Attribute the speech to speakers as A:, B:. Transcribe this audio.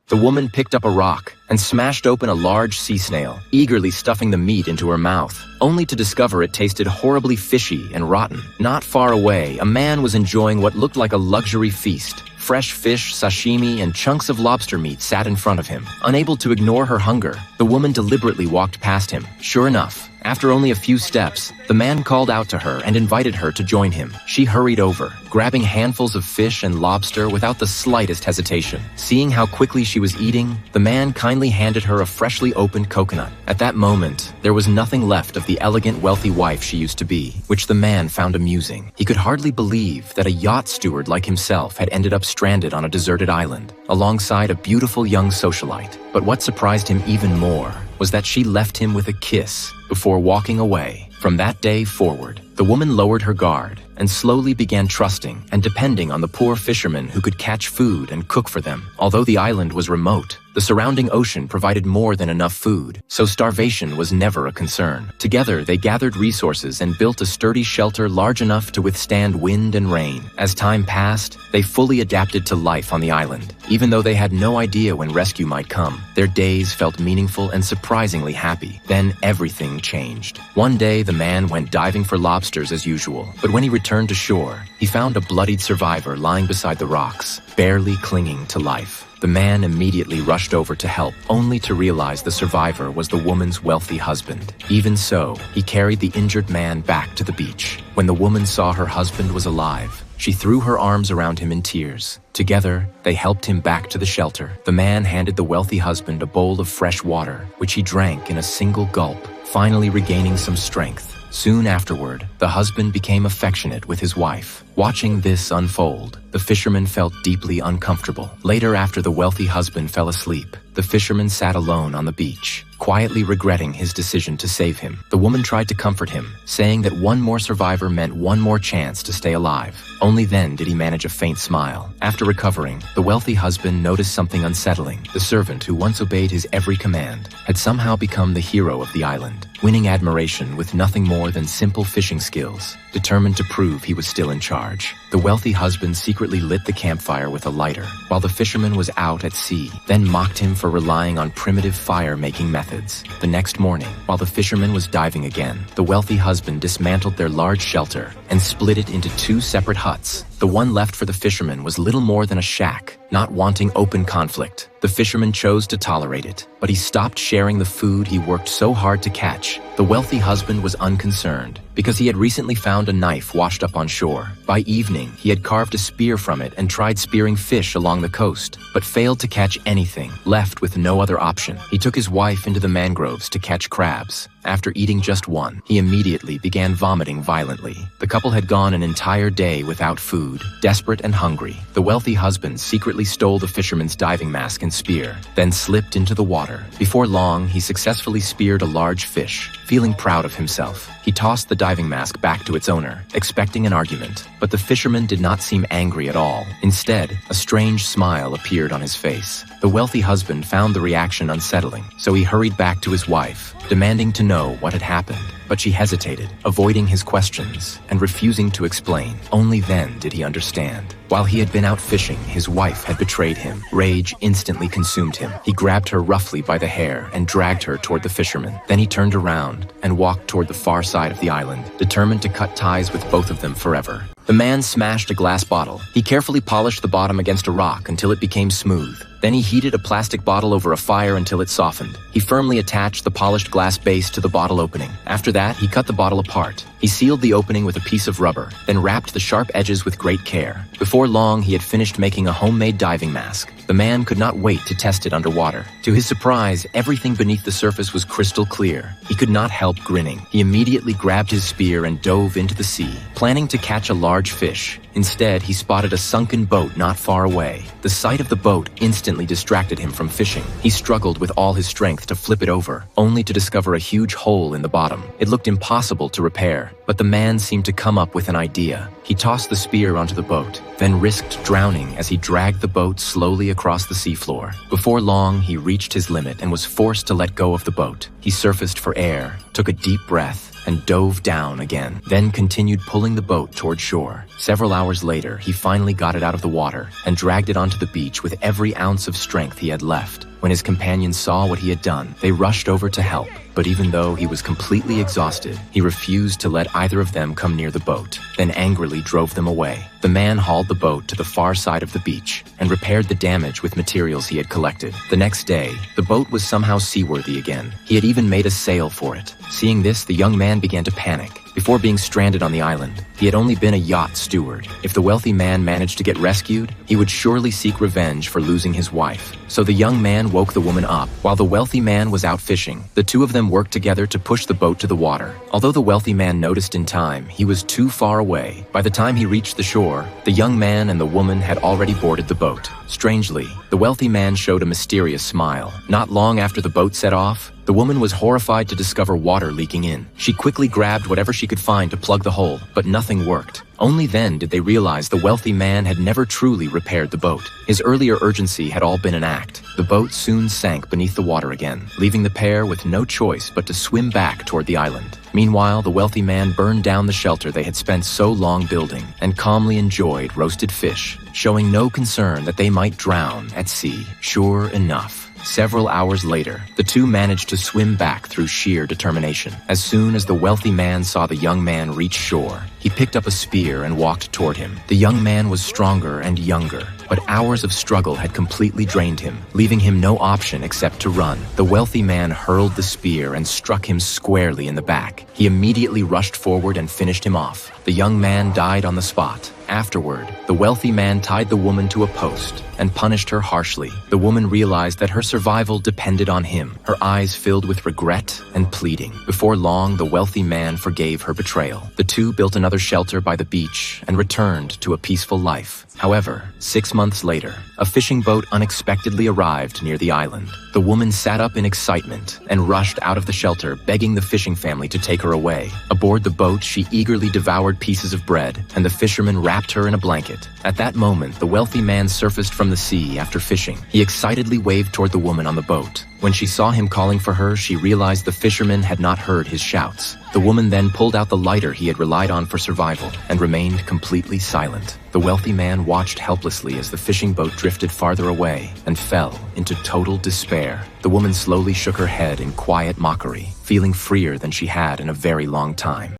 A: The woman picked up a rock and smashed open a large sea snail, eagerly stuffing the meat into her mouth, only to discover it tasted horribly fishy and rotten. Not far away, a man was enjoying what looked like a luxury feast. Fresh fish, sashimi, and chunks of lobster meat sat in front of him. Unable to ignore her hunger, the woman deliberately walked past him. Sure enough, after only a few steps, the man called out to her and invited her to join him. She hurried over, grabbing handfuls of fish and lobster without the slightest hesitation. Seeing how quickly she was eating, the man kindly handed her a freshly opened coconut. At that moment, there was nothing left of the elegant, wealthy wife she used to be, which the man found amusing. He could hardly believe that a yacht steward like himself had ended up stranded on a deserted island, alongside a beautiful young socialite. But what surprised him even more was that she left him with a kiss before walking away. From that day forward, the woman lowered her guard and slowly began trusting and depending on the poor fishermen who could catch food and cook for them. Although the island was remote, the surrounding ocean provided more than enough food, so starvation was never a concern. Together, they gathered resources and built a sturdy shelter large enough to withstand wind and rain. As time passed, they fully adapted to life on the island. Even though they had no idea when rescue might come, their days felt meaningful and surprisingly happy. Then everything changed. One day, the man went diving for lobsters as usual, but when he returned to shore, he found a bloodied survivor lying beside the rocks, barely clinging to life. The man immediately rushed over to help, only to realize the survivor was the woman's wealthy husband. Even so, he carried the injured man back to the beach. When the woman saw her husband was alive, she threw her arms around him in tears. Together, they helped him back to the shelter. The man handed the wealthy husband a bowl of fresh water, which he drank in a single gulp, finally regaining some strength. Soon afterward, the husband became affectionate with his wife. Watching this unfold, the fisherman felt deeply uncomfortable. Later, after the wealthy husband fell asleep, the fisherman sat alone on the beach, quietly regretting his decision to save him. The woman tried to comfort him, saying that one more survivor meant one more chance to stay alive. Only then did he manage a faint smile. After recovering, the wealthy husband noticed something unsettling. The servant who once obeyed his every command had somehow become the hero of the island, winning admiration with nothing more than simple fishing skills. Determined to prove he was still in charge, the wealthy husband secretly lit the campfire with a lighter, while the fisherman was out at sea, then mocked him for relying on primitive fire-making methods. The next morning, while the fisherman was diving again, the wealthy husband dismantled their large shelter and split it into two separate huts. The one left for the fisherman was little more than a shack. Not wanting open conflict, the fisherman chose to tolerate it, but he stopped sharing the food he worked so hard to catch. The wealthy husband was unconcerned, because he had recently found a knife washed up on shore. By evening, he had carved a spear from it and tried spearing fish along the coast, but failed to catch anything. Left with no other option, he took his wife into the mangroves to catch crabs. After eating just one, he immediately began vomiting violently. The couple had gone an entire day without food. Desperate and hungry, the wealthy husband secretly stole the fisherman's diving mask and spear, then slipped into the water. Before long, he successfully speared a large fish. Feeling proud of himself, he tossed the diving mask back to its owner, expecting an argument. But the fisherman did not seem angry at all. Instead, a strange smile appeared on his face. The wealthy husband found the reaction unsettling, so he hurried back to his wife, demanding to know what had happened. But she hesitated, avoiding his questions and refusing to explain. Only then did he understand. While he had been out fishing, his wife had betrayed him. Rage instantly consumed him. He grabbed her roughly by the hair and dragged her toward the fisherman. Then he turned around and walked toward the far side of the island, determined to cut ties with both of them forever. The man smashed a glass bottle. He carefully polished the bottom against a rock until it became smooth. Then he heated a plastic bottle over a fire until it softened. He firmly attached the polished glass base to the bottle opening. After that, he cut the bottle apart. He sealed the opening with a piece of rubber, then wrapped the sharp edges with great care. Before long, he had finished making a homemade diving mask. The man could not wait to test it underwater. To his surprise, everything beneath the surface was crystal clear. He could not help grinning. He immediately grabbed his spear and dove into the sea, planning to catch a large fish. Instead, he spotted a sunken boat not far away. The sight of the boat instantly distracted him from fishing. He struggled with all his strength to flip it over, only to discover a huge hole in the bottom. It looked impossible to repair, but the man seemed to come up with an idea. He tossed the spear onto the boat, then risked drowning as he dragged the boat slowly across the seafloor. Before long, he reached his limit and was forced to let go of the boat. He surfaced for air, took a deep breath, and dove down again, then continued pulling the boat toward shore. Several hours later, he finally got it out of the water and dragged it onto the beach with every ounce of strength he had left. When his companions saw what he had done, they rushed over to help. But even though he was completely exhausted, he refused to let either of them come near the boat, then angrily drove them away. The man hauled the boat to the far side of the beach and repaired the damage with materials he had collected. The next day, the boat was somehow seaworthy again. He had even made a sail for it. Seeing this, the young man began to panic. Before being stranded on the island, he had only been a yacht steward. If the wealthy man managed to get rescued, he would surely seek revenge for losing his wife. So the young man woke the woman up. While the wealthy man was out fishing, the two of them worked together to push the boat to the water. Although the wealthy man noticed in time, he was too far away. By the time he reached the shore, the young man and the woman had already boarded the boat. Strangely, the wealthy man showed a mysterious smile. Not long after the boat set off, the woman was horrified to discover water leaking in. She quickly grabbed whatever she could find to plug the hole, but nothing worked. Only then did they realize the wealthy man had never truly repaired the boat. His earlier urgency had all been an act. The boat soon sank beneath the water again, leaving the pair with no choice but to swim back toward the island. Meanwhile, the wealthy man burned down the shelter they had spent so long building and calmly enjoyed roasted fish, showing no concern that they might drown at sea. Sure enough, several hours later, the two managed to swim back through sheer determination. As soon as the wealthy man saw the young man reach shore, he picked up a spear and walked toward him. The young man was stronger and younger, but hours of struggle had completely drained him, leaving him no option except to run. The wealthy man hurled the spear and struck him squarely in the back. He immediately rushed forward and finished him off. The young man died on the spot. Afterward, the wealthy man tied the woman to a post and punished her harshly. The woman realized that her survival depended on him, her eyes filled with regret and pleading. Before long, the wealthy man forgave her betrayal. The two built another shelter by the beach and returned to a peaceful life. However, 6 months later, a fishing boat unexpectedly arrived near the island. The woman sat up in excitement and rushed out of the shelter, begging the fishing family to take her away. Aboard the boat, she eagerly devoured pieces of bread, and the fisherman wrapped her in a blanket. At that moment, the wealthy man surfaced from the sea after fishing. He excitedly waved toward the woman on the boat. When she saw him calling for her, she realized the fisherman had not heard his shouts. The woman then pulled out the lighter he had relied on for survival and remained completely silent. The wealthy man watched helplessly as the fishing boat drifted farther away and fell into total despair. The woman slowly shook her head in quiet mockery, feeling freer than she had in a very long time.